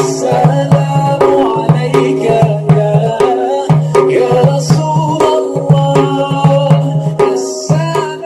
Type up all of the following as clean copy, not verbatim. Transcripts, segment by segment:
السلام عليك يا رسول الله السلام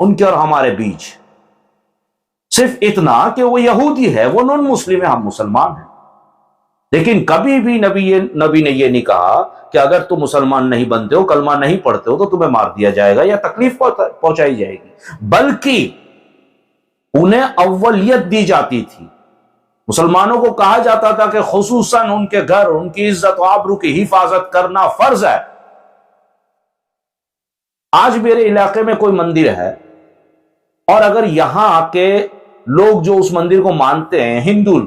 ان کے اور ہمارے بیچ صرف اتنا کہ وہ یہودی ہے، وہ نون مسلم ہے، ہم مسلمان ہیں. لیکن کبھی بھی نبی نے یہ نہیں کہا کہ اگر تم مسلمان نہیں بنتے ہو، کلمہ نہیں پڑھتے ہو تو تمہیں مار دیا جائے گا یا تکلیف پہنچائی جائے گی، بلکہ انہیں اولیت دی جاتی تھی. مسلمانوں کو کہا جاتا تھا کہ خصوصاً ان کے گھر، ان کی عزت و آبرو کی حفاظت کرنا فرض ہے. آج میرے علاقے میں کوئی مندر ہے اور اگر یہاں کے لوگ جو اس مندر کو مانتے ہیں، ہندو،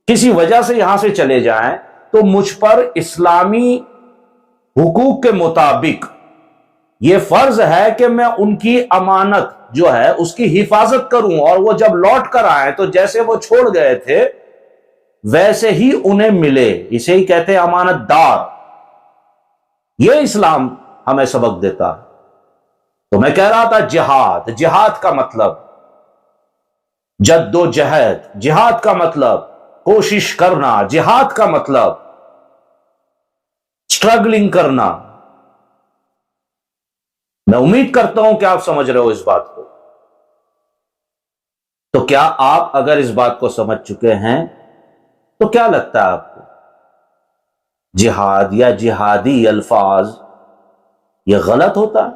کسی وجہ سے یہاں سے چلے جائیں تو مجھ پر اسلامی حقوق کے مطابق یہ فرض ہے کہ میں ان کی امانت جو ہے اس کی حفاظت کروں، اور وہ جب لوٹ کر آئے تو جیسے وہ چھوڑ گئے تھے ویسے ہی انہیں ملے. اسے ہی کہتے ہیں امانت دار. یہ اسلام ہمیں سبق دیتا. تو میں کہہ رہا تھا جہاد کا مطلب جد و جہد، جہاد کا مطلب کوشش کرنا، جہاد کا مطلب اسٹرگلنگ کرنا. میں امید کرتا ہوں کہ آپ سمجھ رہے ہو اس بات کو. تو کیا آپ اگر اس بات کو سمجھ چکے ہیں تو کیا لگتا ہے آپ کو جہاد یا جہادی الفاظ یہ غلط ہوتا ہے؟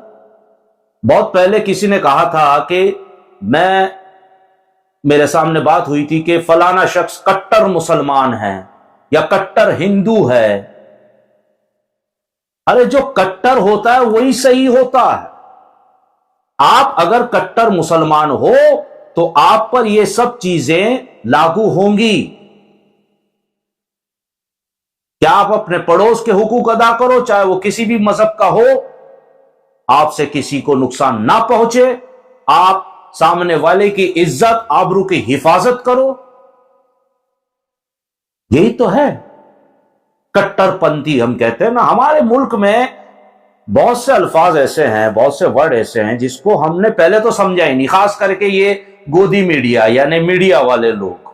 بہت پہلے کسی نے کہا تھا کہ میرے سامنے بات ہوئی تھی کہ فلانا شخص کٹر مسلمان ہے یا کٹر ہندو ہے. ارے جو کٹر ہوتا ہے وہی صحیح ہوتا ہے. آپ اگر کٹر مسلمان ہو تو آپ پر یہ سب چیزیں لاگو ہوں گی. کیا آپ اپنے پڑوس کے حقوق ادا کرو، چاہے وہ کسی بھی مذہب کا ہو، آپ سے کسی کو نقصان نہ پہنچے، آپ سامنے والے کی عزت آبرو کی حفاظت کرو. یہی تو ہے کٹر پنتھی ہم کہتے ہیں نا. ہمارے ملک میں بہت سے الفاظ ایسے ہیں، بہت سے ورڈ ایسے ہیں جس کو ہم نے پہلے تو سمجھا ہی نہیں، خاص کر کے یہ گودی میڈیا یعنی میڈیا والے لوگ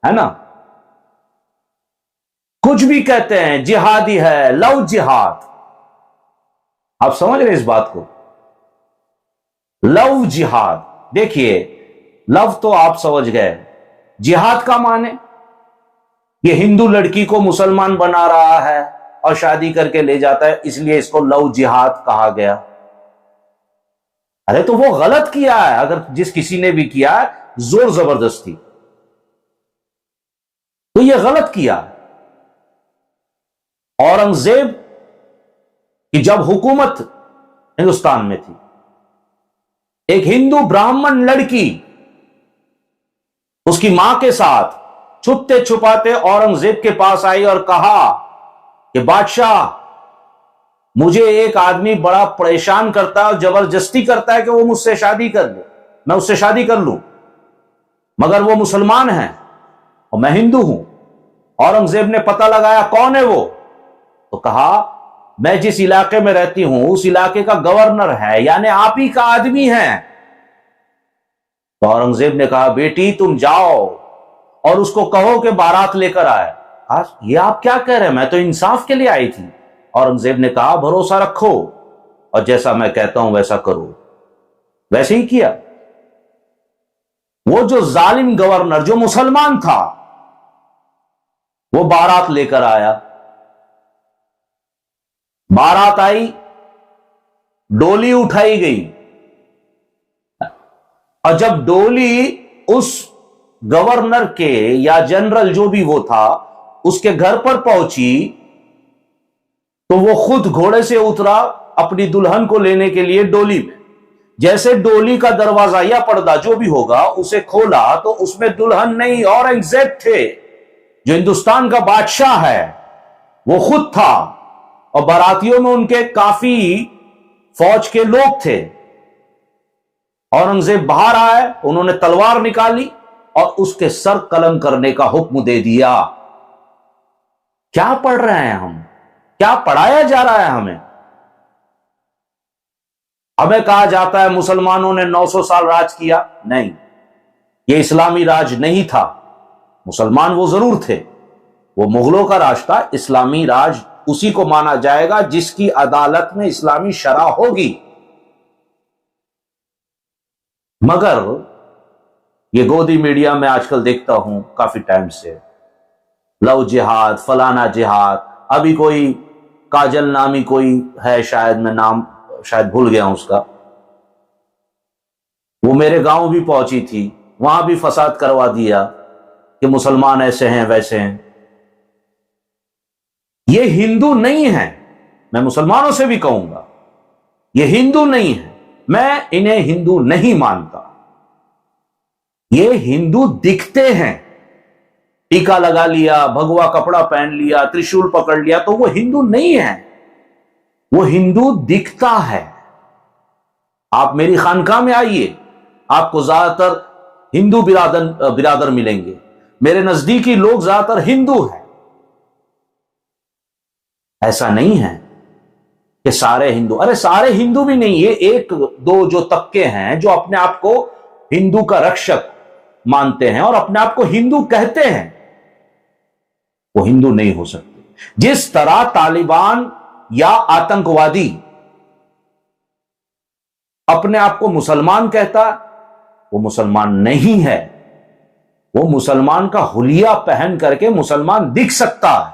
ہے نا، کچھ بھی کہتے ہیں جہادی ہے، لو جہاد. آپ سمجھ رہے اس بات کو؟ لو جہاد. دیکھیے لو تو آپ سمجھ گئے، جہاد کا معنی یہ ہندو لڑکی کو مسلمان بنا رہا ہے اور شادی کر کے لے جاتا ہے، اس لیے اس کو لو جہاد کہا گیا. ارے تو وہ غلط کیا ہے، اگر جس کسی نے بھی کیا ہے زور زبردستی، تو یہ غلط کیا. اورنگزیب کی جب حکومت ہندوستان میں تھی، ایک ہندو براہمن لڑکی اس کی ماں کے ساتھ چھپتے چھپاتے اورنگزیب کے پاس آئی اور کہا کہ بادشاہ مجھے ایک آدمی بڑا پریشان کرتا ہے اور زبردستی کرتا ہے کہ وہ مجھ سے شادی کر لے، میں اس سے شادی کر لوں، مگر وہ مسلمان ہیں اور میں ہندو ہوں. اورنگزیب نے پتہ لگایا کون ہے وہ، تو کہا میں جس علاقے میں رہتی ہوں اس علاقے کا گورنر ہے، یعنی آپ ہی کا آدمی ہے. تو اورنگزیب نے کہا بیٹی تم جاؤ اور اس کو کہو کہ بارات لے کر آئے. یہ آپ کیا کہہ رہے ہیں، میں تو انصاف کے لیے آئی تھی. اورنگزیب نے کہا بھروسہ رکھو اور جیسا میں کہتا ہوں ویسا کرو. ویسے ہی کیا. وہ جو ظالم گورنر جو مسلمان تھا وہ بارات لے کر آیا. بارات آئی، ڈولی اٹھائی گئی، اور جب ڈولی اس گورنر کے یا جنرل جو بھی وہ تھا اس کے گھر پر پہنچی تو وہ خود گھوڑے سے اترا اپنی دلہن کو لینے کے لیے ڈولی میں. جیسے ڈولی کا دروازہ یا پردہ جو بھی ہوگا اسے کھولا تو اس میں دلہن نہیں اورنگزیب تھے جو ہندوستان کا بادشاہ ہے، وہ خود تھا، اور باراتیوں میں ان کے کافی فوج کے لوگ تھے. اورنگزیب باہر آئے، انہوں نے تلوار نکالی اور اس کے سر قلم کرنے کا حکم دے دیا. کیا پڑھ رہے ہیں ہم؟ کیا پڑھایا جا رہا ہے ہمیں؟ ہمیں کہا جاتا ہے مسلمانوں نے 900 سال راج کیا. نہیں، یہ اسلامی راج نہیں تھا. مسلمان وہ ضرور تھے، وہ مغلوں کا راج تھا. اسلامی راج اسی کو مانا جائے گا جس کی عدالت میں اسلامی شرع ہوگی. مگر یہ گودی میڈیا میں آج کل دیکھتا ہوں کافی ٹائم سے، لو جہاد، فلانا جہاد، ابھی کوئی کاجل نامی کوئی ہے، شاید میں نام شاید بھول گیا ہوں اس کا، وہ میرے گاؤں بھی پہنچی تھی، وہاں بھی فساد کروا دیا کہ مسلمان ایسے ہیں ویسے ہیں۔ یہ ہندو نہیں ہے، میں مسلمانوں سے بھی کہوں گا یہ ہندو نہیں ہے، میں انہیں ہندو نہیں مانتا۔ یہ ہندو دکھتے ہیں، ٹیکا لگا لیا، بھگوا کپڑا پہن لیا، ترشول پکڑ لیا، تو وہ ہندو نہیں ہے، وہ ہندو دکھتا ہے۔ آپ میری خانقاہ میں آئیے، آپ کو زیادہ تر ہندو برادر ملیں گے، میرے نزدیکی لوگ زیادہ تر ہندو ہیں۔ ایسا نہیں ہے کہ سارے ہندو، ارے سارے ہندو بھی نہیں، یہ ایک دو جو طبقے ہیں جو اپنے آپ کو ہندو کا رکشک مانتے ہیں اور اپنے آپ کو ہندو کہتے ہیں، وہ ہندو نہیں ہو سکتے۔ جس طرح طالبان یا آتنکوادی اپنے آپ کو مسلمان کہتا، وہ مسلمان نہیں ہے، وہ مسلمان کا حلیہ پہن کر کے مسلمان دکھ سکتا ہے۔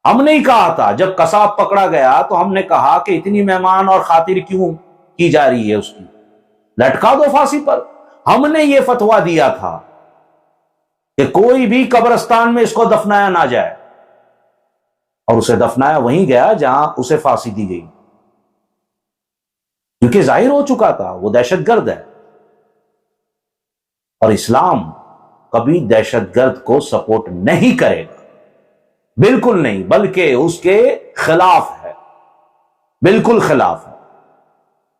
ہم نہیں کہا تھا، جب قصاب پکڑا گیا تو ہم نے کہا کہ اتنی مہمان اور خاطر کیوں کی جا رہی ہے، اس کی لٹکا دو پھانسی پر۔ ہم نے یہ فتویٰ دیا تھا کہ کوئی بھی قبرستان میں اس کو دفنایا نہ جائے، اور اسے دفنایا وہیں گیا جہاں اسے پھانسی دی گئی، کیونکہ ظاہر ہو چکا تھا وہ دہشت گرد ہے، اور اسلام کبھی دہشت گرد کو سپورٹ نہیں کرے گا، بالکل نہیں، بلکہ اس کے خلاف ہے، بالکل خلاف ہے۔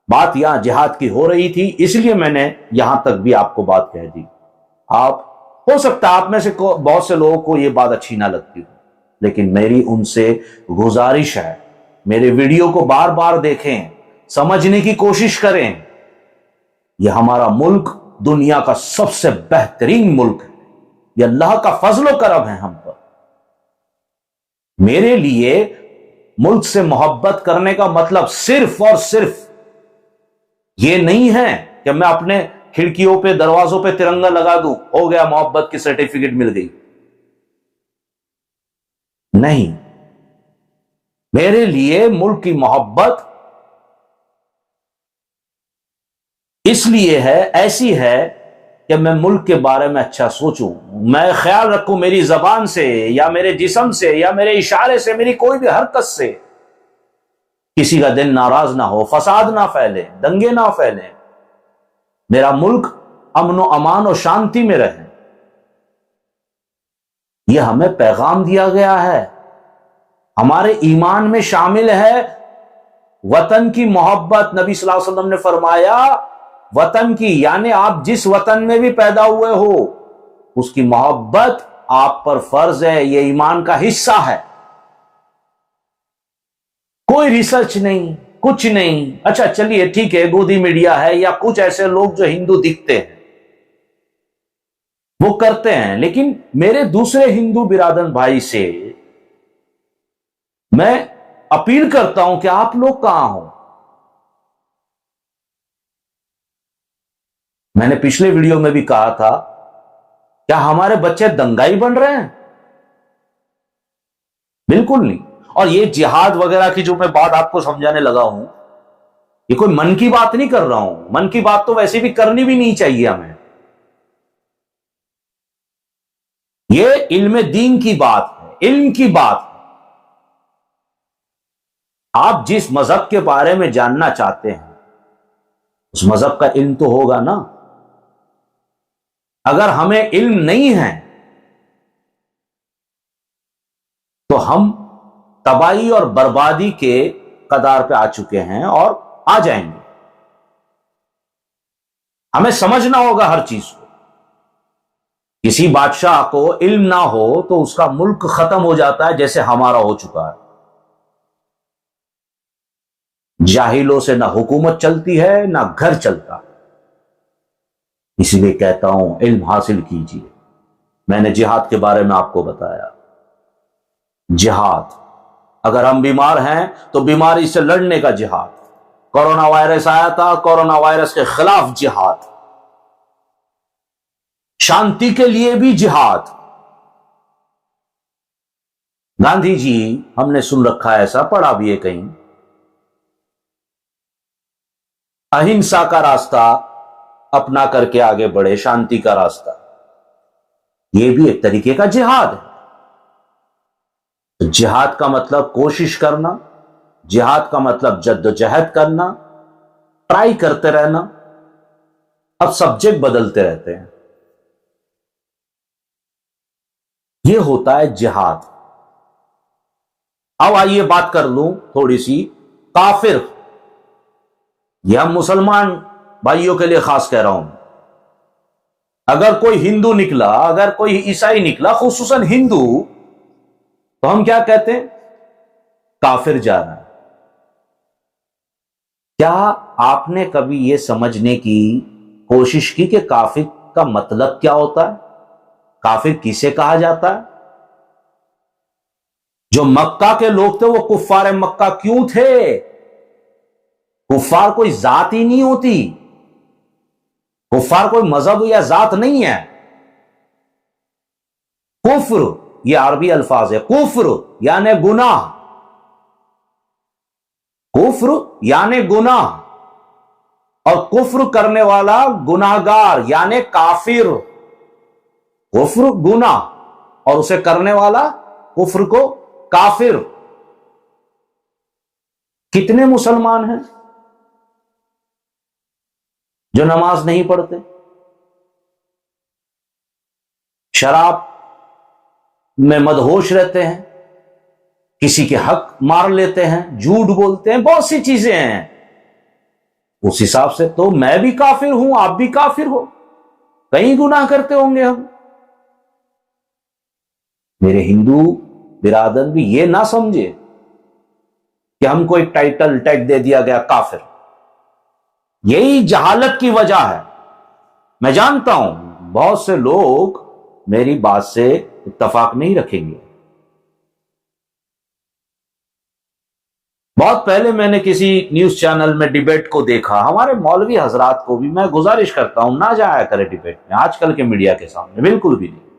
بات یہاں جہاد کی ہو رہی تھی، اس لیے میں نے یہاں تک بھی آپ کو بات کہہ دی۔ آپ ہو سکتا ہے آپ میں سے بہت سے لوگوں کو یہ بات اچھی نہ لگتی ہو، لیکن میری ان سے گزارش ہے، میرے ویڈیو کو بار بار دیکھیں، سمجھنے کی کوشش کریں۔ یہ ہمارا ملک دنیا کا سب سے بہترین ملک ہے، یہ اللہ کا فضل و کرم ہے ہم پر۔ میرے لیے ملک سے محبت کرنے کا مطلب صرف اور صرف یہ نہیں ہے کہ میں اپنے کھڑکیوں پہ دروازوں پہ ترنگا لگا دوں، ہو گیا محبت کی سرٹیفکیٹ مل گئی۔ نہیں، میرے لیے ملک کی محبت اس لیے ہے، ایسی ہے کہ میں ملک کے بارے میں اچھا سوچوں، میں خیال رکھوں میری زبان سے یا میرے جسم سے یا میرے اشارے سے، میری کوئی بھی حرکت سے کسی کا دل ناراض نہ ہو، فساد نہ پھیلے، دنگے نہ پھیلیں، میرا ملک امن و امان و شانتی میں رہے۔ یہ ہمیں پیغام دیا گیا ہے، ہمارے ایمان میں شامل ہے وطن کی محبت۔ نبی صلی اللہ علیہ وسلم نے فرمایا وطن کی، یعنی آپ جس وطن میں بھی پیدا ہوئے ہو اس کی محبت آپ پر فرض ہے، یہ ایمان کا حصہ ہے۔ کوئی ریسرچ نہیں، کچھ نہیں۔ اچھا چلیے ٹھیک ہے، گودی میڈیا ہے یا کچھ ایسے لوگ جو ہندو دکھتے ہیں وہ کرتے ہیں، لیکن میرے دوسرے ہندو برادر بھائی سے میں اپیل کرتا ہوں کہ آپ لوگ کہاں ہو؟ میں نے پچھلے ویڈیو میں بھی کہا تھا، کیا ہمارے بچے دنگائی بن رہے ہیں؟ بالکل نہیں۔ اور یہ جہاد وغیرہ کی جو میں بات آپ کو سمجھانے لگا ہوں، یہ کوئی من کی بات نہیں کر رہا ہوں، من کی بات تو ویسے بھی کرنی بھی نہیں چاہیے ہمیں، یہ علم دین کی بات ہے، علم کی بات ہے۔ آپ جس مذہب کے بارے میں جاننا چاہتے ہیں اس مذہب کا علم تو ہوگا نا۔ اگر ہمیں علم نہیں ہے تو ہم تباہی اور بربادی کے قدار پہ آ چکے ہیں اور آ جائیں گے۔ ہمیں سمجھنا ہوگا ہر چیز کو۔ کسی بادشاہ کو علم نہ ہو تو اس کا ملک ختم ہو جاتا ہے، جیسے ہمارا ہو چکا ہے۔ جاہلوں سے نہ حکومت چلتی ہے نہ گھر چلتا، اسی لیے کہتا ہوں علم حاصل کیجیے۔ میں نے جہاد کے بارے میں آپ کو بتایا، جہاد، اگر ہم بیمار ہیں تو بیماری سے لڑنے کا جہاد، کورونا وائرس آیا تھا، کورونا وائرس کے خلاف جہاد، شانتی کے لیے بھی جہاد۔ گاندھی جی ہم نے سن رکھا ہے، ایسا پڑھا بھی ہے کہیں، اہنسا کا راستہ اپنا کر کے آگے بڑھے، شانتی کا راستہ، یہ بھی ایک طریقے کا جہاد ہے۔ جہاد کا مطلب کوشش کرنا، جہاد کا مطلب جد و جہد کرنا، ٹرائی کرتے رہنا۔ اب سبجیکٹ بدلتے رہتے ہیں، یہ ہوتا ہے جہاد۔ اب آئیے بات کر لوں تھوڑی سی کافر، یہ ہم مسلمان بھائیوں کے لیے خاص کہہ رہا ہوں۔ اگر کوئی ہندو نکلا، اگر کوئی عیسائی نکلا، خصوصاً ہندو، تو ہم کیا کہتے ہیں؟ کافر جا رہا ہے۔ کیا آپ نے کبھی یہ سمجھنے کی کوشش کی کہ کافر کا مطلب کیا ہوتا ہے؟ کافر کسے کہا جاتا ہے؟ جو مکہ کے لوگ تھے وہ کفار مکہ کیوں تھے؟ کفار کوئی ذات ہی نہیں ہوتی، کفار کوئی مذہب یا ذات نہیں ہے۔ کفر یہ عربی الفاظ ہے، کفر یعنی گناہ، کفر یعنی گناہ، اور کفر کرنے والا گناہگار یعنی کافر۔ کفر گناہ اور اسے کرنے والا کفر کو کافر۔ کتنے مسلمان ہیں جو نماز نہیں پڑھتے، شراب میں مدہوش رہتے ہیں، کسی کے حق مار لیتے ہیں، جھوٹ بولتے ہیں، بہت سی چیزیں ہیں۔ اس حساب سے تو میں بھی کافر ہوں، آپ بھی کافر ہو، کئی گناہ کرتے ہوں گے ہم۔ میرے ہندو برادر بھی یہ نہ سمجھے کہ ہم کو ایک ٹائٹل ٹیگ دے دیا گیا کافر، یہی جہالت کی وجہ ہے۔ میں جانتا ہوں بہت سے لوگ میری بات سے اتفاق نہیں رکھیں گے۔ بہت پہلے میں نے کسی نیوز چینل میں ڈیبیٹ کو دیکھا، ہمارے مولوی حضرات کو بھی میں گزارش کرتا ہوں نہ جایا کرے ڈیبیٹ میں، آج کل کے میڈیا کے سامنے بالکل بھی نہیں۔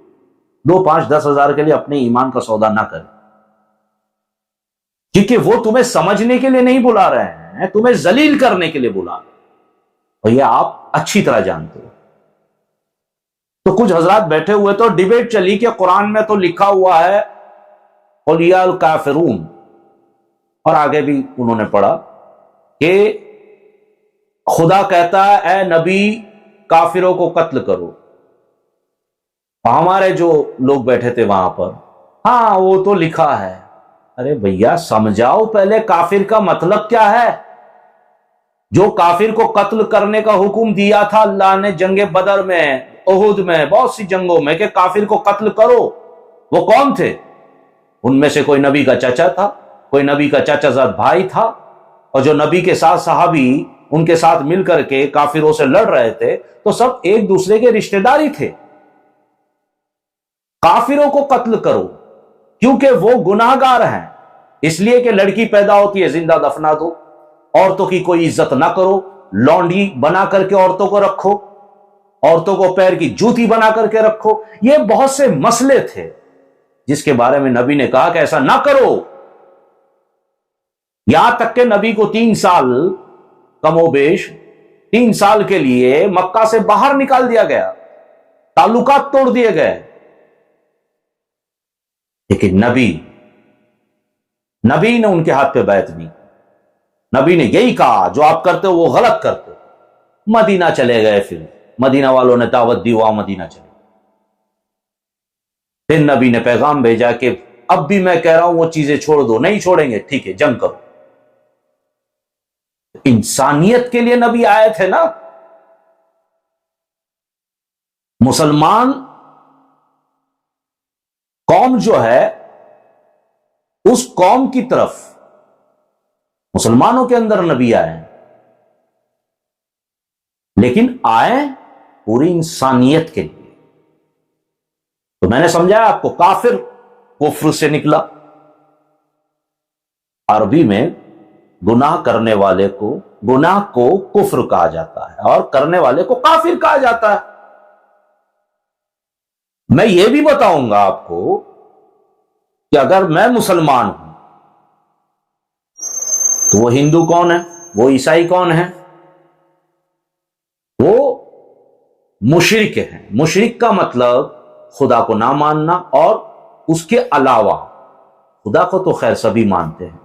2 5 10 ہزار کے لیے اپنے ایمان کا سودا نہ کریں، کیونکہ وہ تمہیں سمجھنے کے لیے نہیں بلا رہے ہیں، تمہیں ذلیل کرنے کے لیے بلا رہے ہیں، اور یہ آپ اچھی طرح جانتے ہو۔ تو کچھ حضرات بیٹھے ہوئے تو ڈیبیٹ چلی کہ قرآن میں تو لکھا ہوا ہے قل یا الکافرون، اور آگے بھی انہوں نے پڑھا کہ خدا کہتا ہے اے نبی کافروں کو قتل کرو۔ ہمارے جو لوگ بیٹھے تھے وہاں پر، ہاں وہ تو لکھا ہے۔ ارے بھیا سمجھاؤ پہلے کافر کا مطلب کیا ہے؟ جو کافر کو قتل کرنے کا حکم دیا تھا اللہ نے جنگ بدر میں، احد میں، بہت سی جنگوں میں، کہ کافر کو قتل کرو، وہ کون تھے؟ ان میں سے کوئی نبی کا چچا تھا، کوئی نبی کا چچا زاد بھائی تھا، اور جو نبی کے ساتھ صحابی ان کے ساتھ مل کر کے کافروں سے لڑ رہے تھے، تو سب ایک دوسرے کے رشتہ داری تھے۔ کافروں کو قتل کرو کیونکہ وہ گناہ گار ہیں، اس لیے کہ لڑکی پیدا ہوتی ہے زندہ دفنا دو، عورتوں کی کوئی عزت نہ کرو، لونڈی بنا کر کے عورتوں کو رکھو، عورتوں کو پیر کی جوتی بنا کر کے رکھو۔ یہ بہت سے مسئلے تھے جس کے بارے میں نبی نے کہا کہ ایسا نہ کرو۔ یہاں تک کہ نبی کو 3 سال کم و بیش 3 سال کے لیے مکہ سے باہر نکال دیا گیا، تعلقات توڑ دیے گئے، لیکن نبی نے ان کے ہاتھ پہ بیعت نہیں۔ نبی نے یہی کہا جو آپ کرتے ہو وہ غلط کرتے ہو۔ مدینہ چلے گئے، پھر مدینہ والوں نے دعوت دی، وہاں مدینہ چلے، پھر نبی نے پیغام بھیجا کہ اب بھی میں کہہ رہا ہوں وہ چیزیں چھوڑ دو، نہیں چھوڑیں گے، ٹھیک ہے جنگ کرو۔ انسانیت کے لیے نبی آئے تھے نا۔ مسلمان قوم جو ہے اس قوم کی طرف مسلمانوں کے اندر نبی آئے، لیکن آئے پوری انسانیت کے لیے۔ تو میں نے سمجھایا آپ کو، کافر کفر سے نکلا، عربی میں گناہ کرنے والے کو، گناہ کو کفر کہا جاتا ہے اور کرنے والے کو کافر کہا جاتا ہے۔ میں یہ بھی بتاؤں گا آپ کو کہ اگر میں مسلمان ہوں تو وہ ہندو کون ہے، وہ عیسائی کون ہے؟ وہ مشرک ہیں۔ مشرک کا مطلب خدا کو نہ ماننا اور اس کے علاوہ، خدا کو تو خیر سبھی مانتے ہیں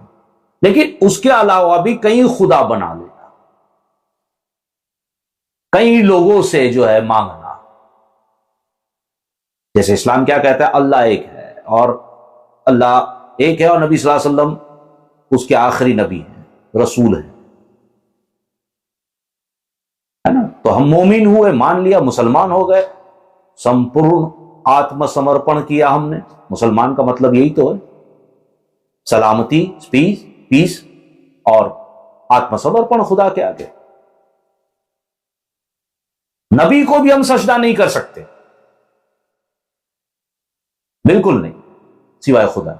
لیکن اس کے علاوہ بھی کئی خدا بنا لینا، کئی لوگوں سے جو ہے مانگنا۔ جیسے اسلام کیا کہتا ہے؟ اللہ ایک ہے اور اللہ ایک ہے اور نبی صلی اللہ علیہ وسلم اس کے آخری نبی ہیں، رسول ہیں، ہے نا؟ تو ہم مومن ہوئے، مان لیا، مسلمان ہو گئے، سمپورن آتم سمرپن کیا ہم نے۔ مسلمان کا مطلب یہی تو ہے، سلامتی، پیس اور آتم سمرپن خدا کے آگے۔ نبی کو بھی ہم سجدہ نہیں کر سکتے، بالکل نہیں، سوائے خدا۔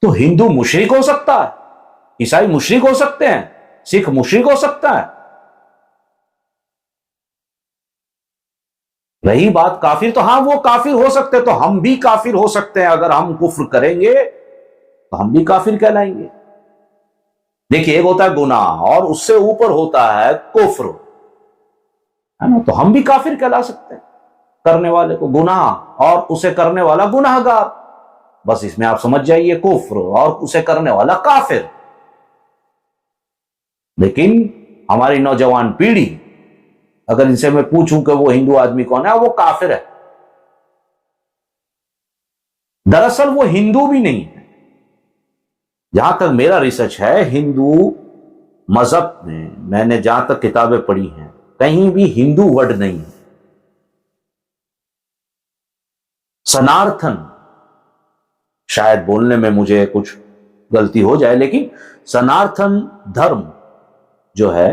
تو ہندو مشرک ہو سکتا ہے، عیسائی مشرک ہو سکتے ہیں، سکھ مشرک ہو سکتا ہے۔ رہی بات کافر، تو ہاں وہ کافر ہو سکتے، تو ہم بھی کافر ہو سکتے ہیں۔ اگر ہم کفر کریں گے تو ہم بھی کافر کہلائیں گے۔ دیکھیے، ایک ہوتا ہے گناہ اور اس سے اوپر ہوتا ہے کفر، ہے نا؟ تو ہم بھی کافر کہلا سکتے ہیں، کرنے والے کو گناہ اور اسے کرنے والا گناہ گار۔ بس اس میں آپ سمجھ جائیے، کفر اور اسے کرنے والا کافر۔ لیکن ہماری نوجوان پیڑھی، اگر ان سے میں پوچھوں کہ وہ ہندو آدمی کون ہے، وہ کافر ہے۔ دراصل وہ ہندو بھی نہیں ہے۔ جہاں تک میرا ریسرچ ہے، ہندو مذہب میں نے جہاں تک کتابیں پڑھی ہیں، کہیں بھی ہندو ورڈ نہیں ہے۔ سنارتھن، شاید بولنے میں مجھے کچھ غلطی ہو جائے، لیکن سنارتھن دھرم جو ہے،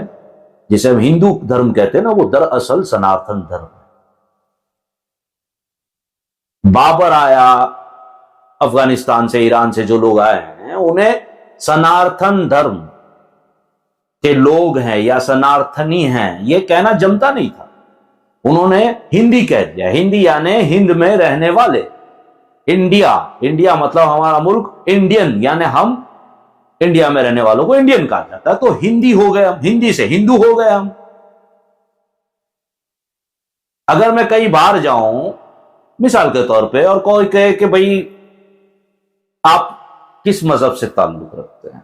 جسے ہم ہندو دھرم کہتے ہیں نا، وہ دراصل سنارتھن دھرم ہے۔ بابر آیا افغانستان سے، ایران سے جو لوگ آئے ہیں، انہیں سنارتھن دھرم کے لوگ ہیں یا سنارتھنی ہیں یہ کہنا جمتا نہیں تھا۔ انہوں نے ہندی کہہ دیا۔ ہندی یعنی ہند میں رہنے والے، انڈیا مطلب ہمارا ملک، انڈین یعنی ہم انڈیا میں رہنے والوں کو انڈین کہا جاتا ہے۔ تو ہندی ہو گئے ہم، ہندی سے ہندو ہو گئے ہم۔ اگر میں کئی باہر جاؤں مثال کے طور پہ اور کوئی کہے کہ بھئی آپ کس مذہب سے تعلق رکھتے ہیں،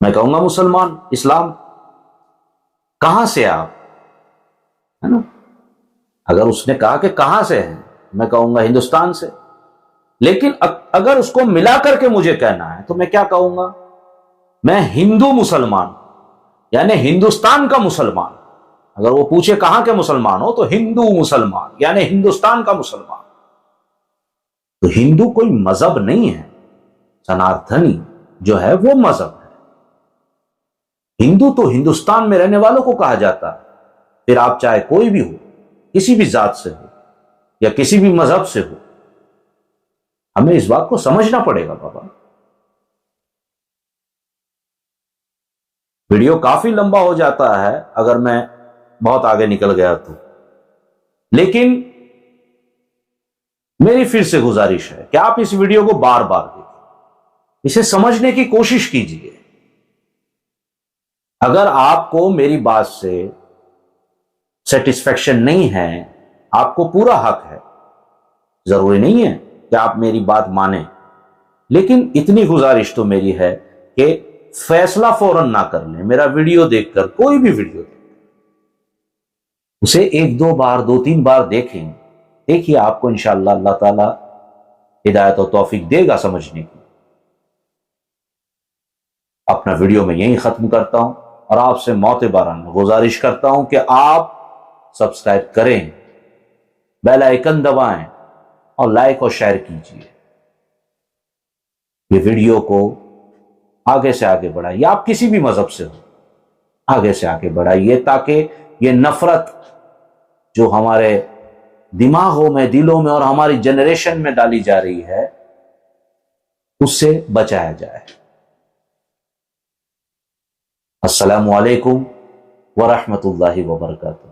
میں کہوں گا مسلمان، اسلام۔ کہاں سے آپ، ہے نا؟ اگر اس نے کہا کہ کہاں سے ہے، میں کہوں گا ہندوستان سے۔ لیکن اگر اس کو ملا کر کے مجھے کہنا ہے تو میں کیا کہوں گا؟ میں ہندو مسلمان، یعنی ہندوستان کا مسلمان۔ اگر وہ پوچھے کہاں کے مسلمان ہو تو ہندو مسلمان، یعنی ہندوستان کا مسلمان۔ تو ہندو کوئی مذہب نہیں ہے، سنارتھنی جو ہے وہ مذہب ہے۔ ہندو تو ہندوستان میں رہنے والوں کو کہا جاتا ہے، پھر آپ چاہے کوئی بھی ہو، کسی بھی ذات سے ہو یا کسی بھی مذہب سے ہو، ہمیں اس بات کو سمجھنا پڑے گا بابا۔ ویڈیو کافی لمبا ہو جاتا ہے اگر میں بہت آگے نکل گیا تو، لیکن میری پھر سے گزارش ہے کہ آپ اس ویڈیو کو بار بار دیکھیں، اسے سمجھنے کی کوشش کیجیے۔ اگر آپ کو میری بات سے سیٹسفیکشن نہیں ہے، آپ کو پورا حق ہے، ضروری نہیں ہے کہ آپ میری بات مانیں، لیکن اتنی گزارش تو میری ہے کہ فیصلہ فوراً نہ کر لیں۔ میرا ویڈیو دیکھ کر، کوئی بھی ویڈیو دیکھ کر اسے ایک دو بار، دو تین بار دیکھیں، دیکھیے آپ کو انشاءاللہ اللہ تعالی ہدایت و توفیق دے گا سمجھنے کی۔ اپنا ویڈیو میں یہیں ختم کرتا ہوں اور آپ سے معتبرانہ گزارش کرتا ہوں کہ آپ سبسکرائب کریں، بیل آئیکن دبائیں اور لائک اور شیئر کیجیے۔ یہ ویڈیو کو آگے سے آگے بڑھائیے، آپ کسی بھی مذہب سے ہو، آگے سے آگے بڑھائیے تاکہ یہ نفرت جو ہمارے دماغوں میں، دلوں میں اور ہماری جنریشن میں ڈالی جا رہی ہے، اس سے بچایا جائے۔ السلام علیکم ورحمۃ اللہ وبرکاتہ۔